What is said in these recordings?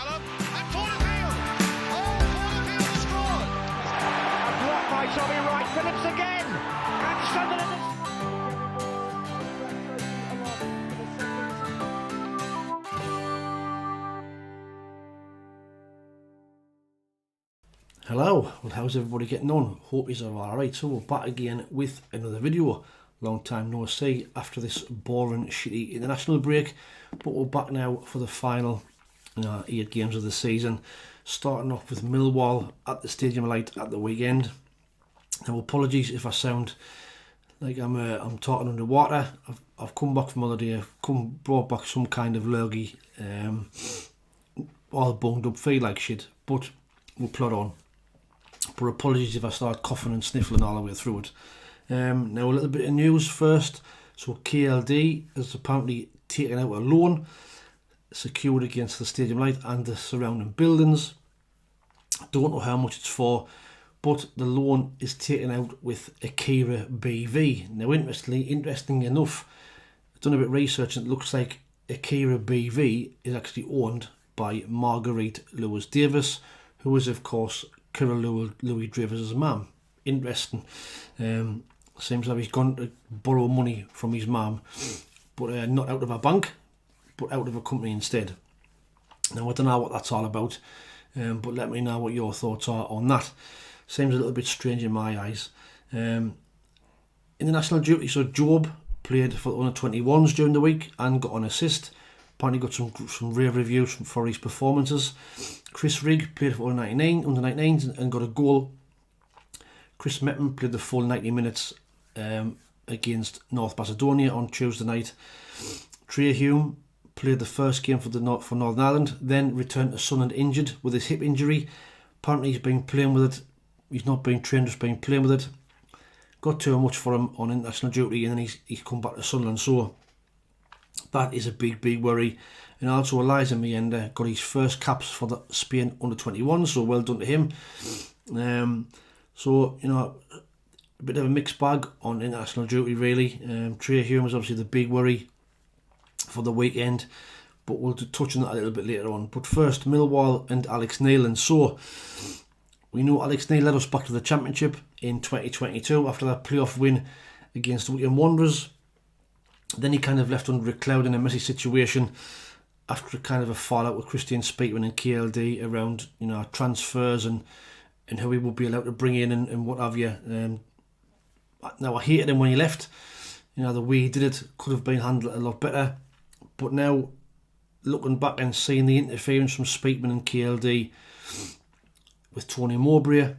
Callum and Porterfield. Oh, Porterfield has scored. A block by Tommy Wright Phillips again. And Sunderland is... Hello, well, how's everybody getting on? Hope you're alright. So we're back again with another video. Long time no see after this boring, shitty international break, but we're back now for the final 8 games of the season. Starting off with Millwall at the Stadium Light at the weekend. Now, apologies if I sound like I'm talking underwater. I've come back from holiday. I've brought back some kind of lurgy, all bunged up, feel like shit, but we'll plod on. But apologies if I start coughing and sniffling all the way through it. Now a little bit of news first. So KLD has apparently taken out a loan secured against the Stadium Light and the surrounding buildings. Don't know how much it's for, but the loan is taken out with Akira BV. Now interesting enough, I've done a bit of research and it looks like Akira BV is actually owned by Marguerite Lewis Davis, who is of course Kira Louis Davis' mum. Interesting. Seems like he's gone to borrow money from his mum, but not out of a bank, but out of a company instead. Now I don't know what that's all about, but let me know what your thoughts are on that. Seems a little bit strange in my eyes. International duty, so Job played for the under-21s during the week and got an assist. Apparently got some rave reviews for his performances. Chris Rigg played for under-19s and got a goal. Chris Meppen played the full 90 minutes against North Macedonia on Tuesday night. Trey Hume played the first game for Northern Ireland, then returned to Sunderland injured with his hip injury. Apparently he's been playing with it. He's not been trained, just been playing with it. Got too much for him on international duty, and then he's come back to Sunderland. So that is a big worry. And also Elijah Mienda got his first caps for the Spain under-21, so well done to him. So, a bit of a mixed bag on international duty really. Trey Hume is obviously the big worry for the weekend, but we'll touch on that a little bit later on. But first, Millwall and Alex Neil. And so, we know Alex Neil led us back to the Championship in 2022 after that playoff win against Wycombe Wanderers. Then he kind of left under a cloud in a messy situation after kind of a fallout with Christian Speakman and KLD around transfers and who he would be allowed to bring in and what have you. Now I hated him when he left. The way he did it could have been handled a lot better. But now looking back and seeing the interference from Speakman and KLD with Tony Mowbray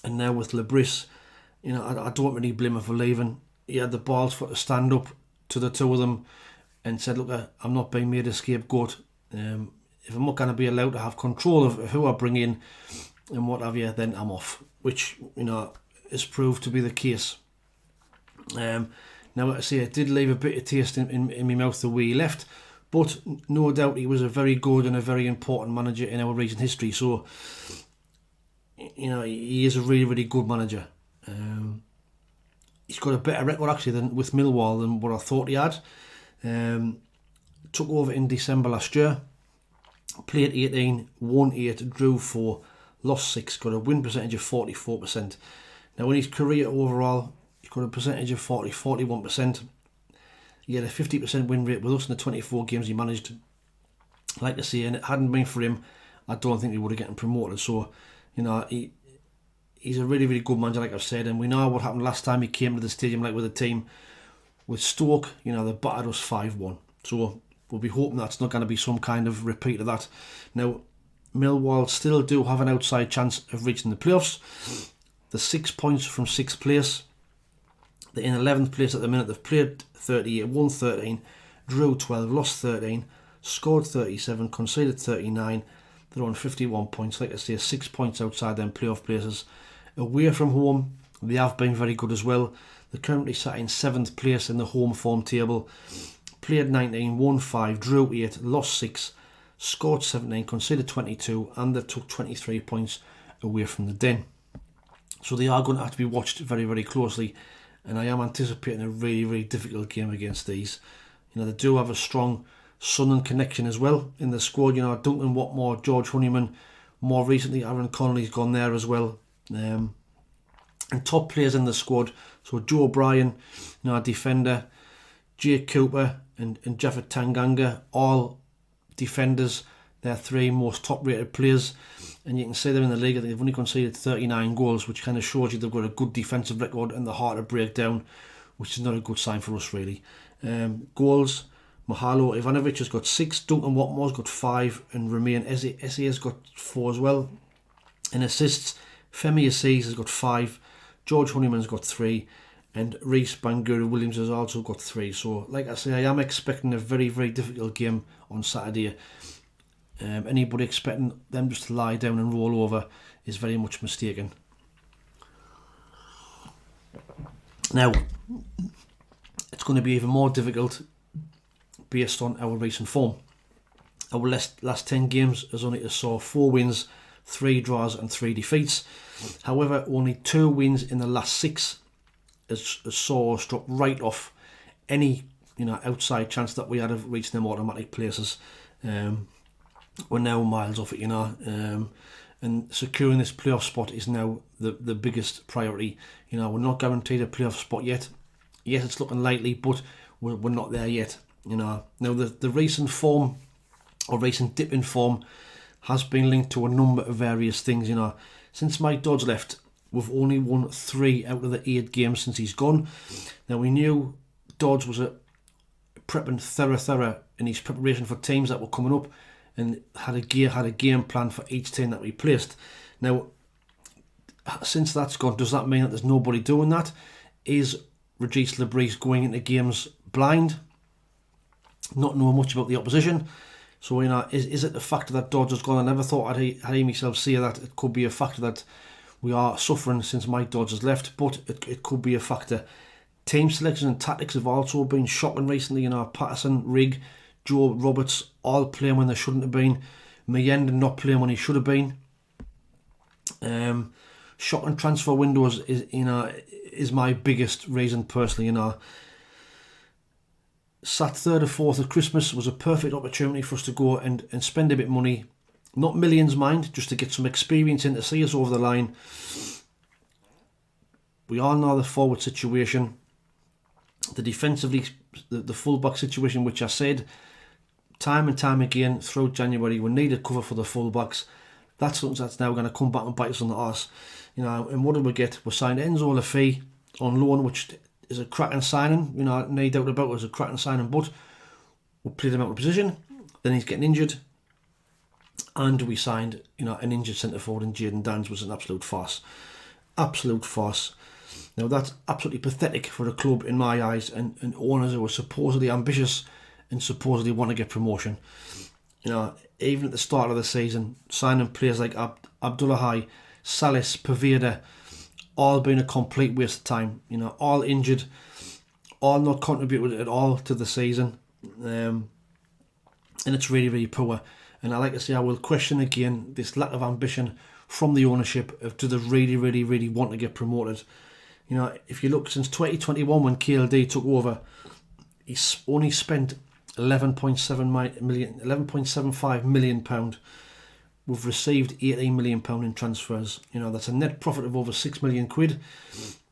and now with Lebris, I don't really blame him for leaving. He had the balls for to stand up to the two of them and said, look, I'm not being made a scapegoat. If I'm not going to be allowed to have control of who I bring in and what have you, then I'm off. Which, has proved to be the case. Now, like I say, it did leave a bit of taste in my mouth the way he left, but no doubt he was a very good and a very important manager in our recent history. So, he is a really good manager. He's got a better record actually than with Millwall than what I thought he had. Took over in December last year. Played 18, won 8, drew 4, lost 6. Got a win percentage of 44%. Now in his career overall, he's got a percentage of 41%. He had a 50% win rate with us in the 24 games he managed. Like I say, and it hadn't been for him, I don't think he would have gotten promoted. So, he's a really good manager, like I've said, and we know what happened last time he came to the Stadium Light with a team with Stoke. They battered us 5-1. So we'll be hoping that's not going to be some kind of repeat of that. Now, Millwall still do have an outside chance of reaching the playoffs. They're 6 points from 6th place. They're in 11th place at the minute. They've played 38, won 13, drew 12, lost 13, scored 37, conceded 39. They're on 51 points. Like I say, 6 points outside them playoff places. Away from home, they have been very good as well. They're currently sat in 7th place in the home form table. Played 19, won 5, drew 8, lost 6, scored 17, conceded 22, and they took 23 points away from the Den. So they are going to have to be watched very closely, and I am anticipating a really difficult game against these. They do have a strong Sunderland connection as well in the squad. You know, Duncan Watmore, George Honeyman, more recently Aaron Connolly's gone there as well. And top players in the squad, so Joe O'Brien, you know, our defender, Jake Cooper and Jeffert Tanganga, all defenders. They're 3 most top rated players, and you can see they're in the league. I think they've only conceded 39 goals, which kind of shows you they've got a good defensive record and they're hard to break down, which is not a good sign for us really. Goals, Mahalo Ivanovic has got 6, Duncan Watmore's got 5, and Romain Esse has got 4 as well. In assists, Femi Assis has got 5, George Honeyman's got 3, and Reece Bangura Williams has also got 3. So like I say, I am expecting a very, very difficult game on Saturday. Anybody expecting them just to lie down and roll over is very much mistaken. Now, it's going to be even more difficult based on our recent form. Our last 10 games has only saw 4 wins, 3 draws and 3 defeats. However, only 2 wins in the last 6 has saw us drop right off any, you know, outside chance that we had of reaching them automatic places. We're now miles off it, you know, and securing this playoff spot is now the biggest priority. You know, we're not guaranteed a playoff spot yet. Yes, it's looking likely, but we're not there yet. You know, now the recent form or recent dip in form has been linked to a number of various things. You know, since Mike Dodds left, we've only won 3 out of the 8 games since he's gone. Now, we knew Dodds was prepping thorough in his preparation for teams that were coming up, and had a game plan for each team that we placed. Now, since that's gone, does that mean that there's nobody doing that? Is Regis Lebris going into games blind, not knowing much about the opposition? So, you know, is it the factor that Dodds has gone? I never thought I'd hear myself say that. It could be a factor that we are suffering since Mike Dodds has left, but it could be a factor. Team selection and tactics have also been shocking recently. You know, Patterson, Rigg, Joe Roberts all playing when they shouldn't have been. Mayenda not playing when he should have been. Shocking transfer windows is my biggest reason personally. You know, sat 3rd or 4th of Christmas was a perfect opportunity for us to go and spend a bit of money, not millions mind, just to get some experience in to see us over the line. We all know the forward situation, the defensively, the full-back situation, which I said time and time again throughout January, we needed cover for the full-backs. That's something that's now going to come back and bite us on the arse. You know, and what did we get? We signed Enzo Lafay on loan, which is a cracking signing. You know, no doubt about it, was a cracking signing, but we played him out of position. Then he's getting injured, and we signed, you know, an injured centre forward in Jayden Danns, was an absolute farce. Absolute farce. Now, that's absolutely pathetic for a club in my eyes, and owners who are supposedly ambitious and supposedly want to get promotion. You know, even at the start of the season, signing players like Abdullah Hai, Salis, Paveda, all been a complete waste of time. You know, all injured, all not contributed at all to the season, and it's really, really poor. And I like to say, I will question again this lack of ambition from the ownership of, do they really, really, really want to get promoted? You know, if you look since 2021 when KLD took over, he's only spent £11.75 million. We've received £18 million in transfers. You know, that's a net profit of over £6 million.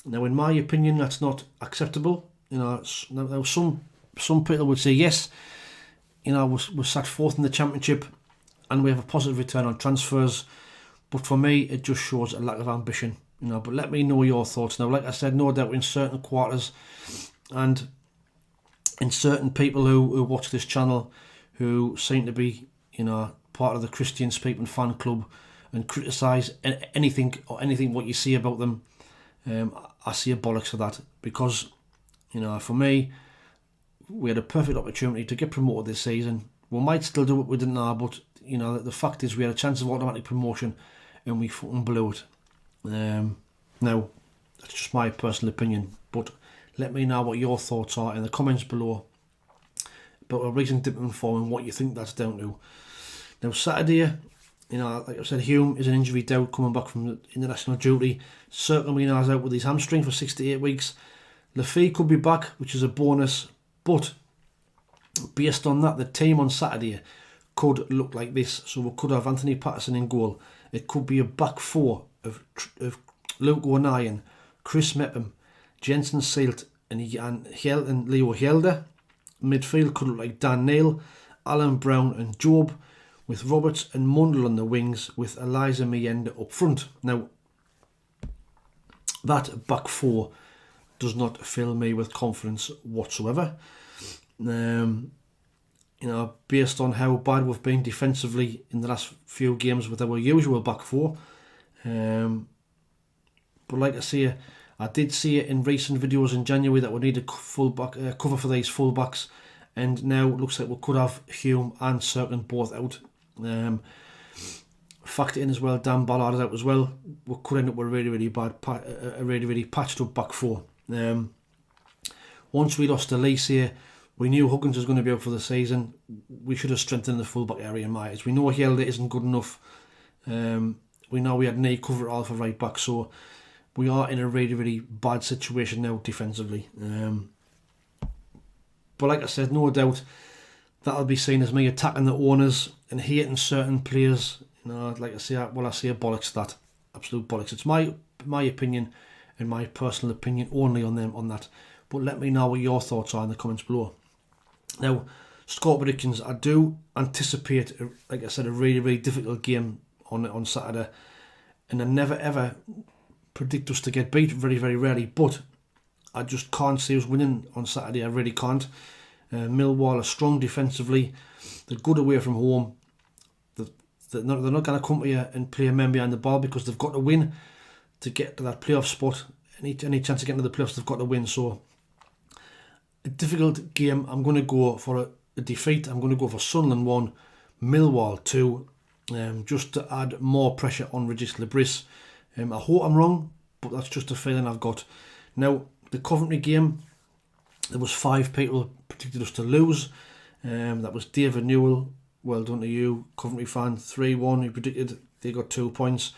Now, in my opinion, that's not acceptable. You know, now some people would say yes. You know, we're sat 4th in the Championship, and we have a positive return on transfers. But for me, it just shows a lack of ambition. You know, but let me know your thoughts. Now, like I said, no doubt in certain quarters and in certain people who watch this channel who seem to be, you know, part of the Christian Speaking fan club and criticise anything what you see about them, I see a bollocks of that, because, you know, for me, we had a perfect opportunity to get promoted this season. We might still do what we didn't know, but, you know, the fact is we had a chance of automatic promotion and we fucking blew it. Now, that's just my personal opinion, but let me know what your thoughts are in the comments below about a recent dip in form and what you think that's down to. Now, Saturday, you know, like I said, Hume is an injury doubt coming back from the international duty. Certainly now is out with his hamstring for 6 to 8 weeks. Lafay could be back, which is a bonus, but Based on that, the team on Saturday could look like this. So we could have Anthony Patterson in goal. It could be a back four of Luke O'Nien, Chris Mepham, Jensen Seelt and Leo Hjelde. Midfield could look like Dan Neil, Alan Brown and Job, with Roberts and Mundell on the wings, with Eliza Mienda up front. Now, that back four does not fill me with confidence whatsoever. Based on how bad we've been defensively in the last few games with our usual back four. But like I say, I did see it in recent videos in January that we needed cover for these full-backs, and now it looks like we could have Hume and Cirkin both out. Factor in as well, Dan Ballard is out as well. We could end up with a really patched up back four. Once we lost Elise here, we knew Huggins was going to be out for the season. We should have strengthened the full-back area in my eyes. We know Hjelde isn't good enough. We know we had knee cover all for right back, so we are in a really bad situation now defensively. But like I said, no doubt that'll be seen as me attacking the owners and hating certain players. Like I say, I say bollocks to that. Absolute bollocks. It's my opinion and my personal opinion only on them on that. But let me know what your thoughts are in the comments below. Now, score predictions. I do anticipate, like I said, a really difficult game on Saturday. And I never ever predict us to get beat, very rarely. But I just can't see us winning on Saturday. I really can't. Millwall are strong defensively. They're good away from home. They're not going to come to you and play a man behind the ball, because they've got to win to get to that playoff spot. Any chance of getting to the playoffs, they've got to win. So, a difficult game. I'm going to go for a defeat. I'm going to go for Sunderland 1, Millwall 2, just to add more pressure on Regis Lebris. I hope I'm wrong, but that's just a feeling I've got. Now, the Coventry game, there was 5 people predicted us to lose. That was David Newell. Well done to you, Coventry fan. 3-1, who predicted they got 2 points.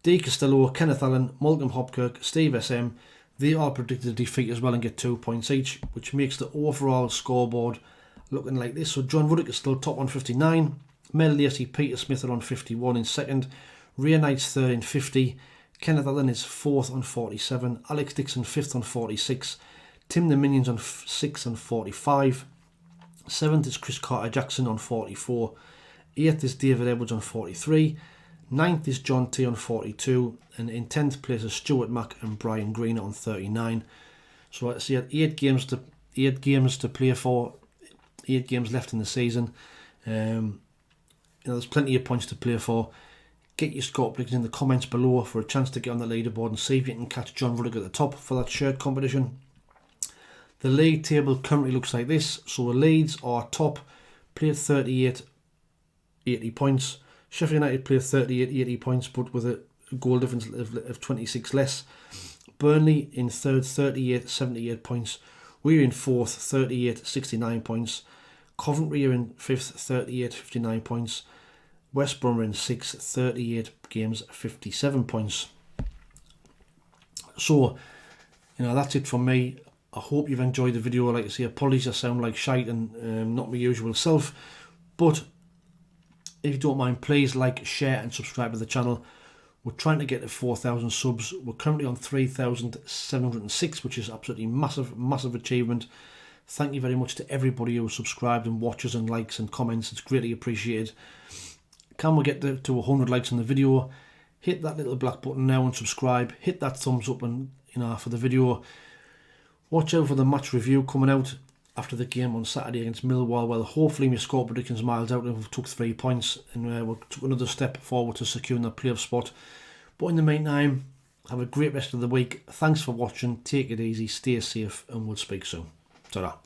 D. Costello, Kenneth Allen, Malcolm Hopkirk, Steve SM, they all predicted a defeat as well and get 2 points each, which makes the overall scoreboard looking like this. So John Ruddock is still top on 59, Mel Lacey, Peter Smith are on 51 in second, Ray Knight's third in 50, Kenneth Allen is 4th on 47, Alex Dixon 5th on 46, Tim the Minions on 6th on 45, 7th is Chris Carter Jackson on 44, 8th is David Edwards on 43, 9th is John T on 42, and in 10th place is Stuart Mack and Brian Green on 39. So let's see, 8 games to play for, 8 games left in the season. There's plenty of points to play for. Get your score predictions in the comments below for a chance to get on the leaderboard and see if you can catch John Ruddock at the top for that shirt competition. The league table currently looks like this. So the Leeds are top, played 38, 80 points. Sheffield United played 38, 80 points, but with a goal difference of 26 less. Burnley in third, 38, 78 points. We're in fourth, 38, 69 points. Coventry are in fifth, 38, 59 points. West Brom are in sixth, 38 games, 57 points. So, that's it from me. I hope you've enjoyed the video. Like I say, apologies I sound like shite and not my usual self. But if you don't mind, please like, share and subscribe to the channel. We're trying to get to 4,000 subs. We're currently on 3,706, which is absolutely massive achievement. Thank you very much to everybody who subscribed and watches and likes and comments. It's greatly appreciated. Can we get to 100 likes on the video? Hit that little black button now and subscribe. Hit that thumbs up and for the video. Watch out for the match review coming out after the game on Saturday against Millwall. Well, hopefully my score predictions miles out and we've took 3 points and we took another step forward to securing that playoff spot. But in the meantime, have a great rest of the week. Thanks for watching. Take it easy, stay safe, and we'll speak soon. Ta-ra.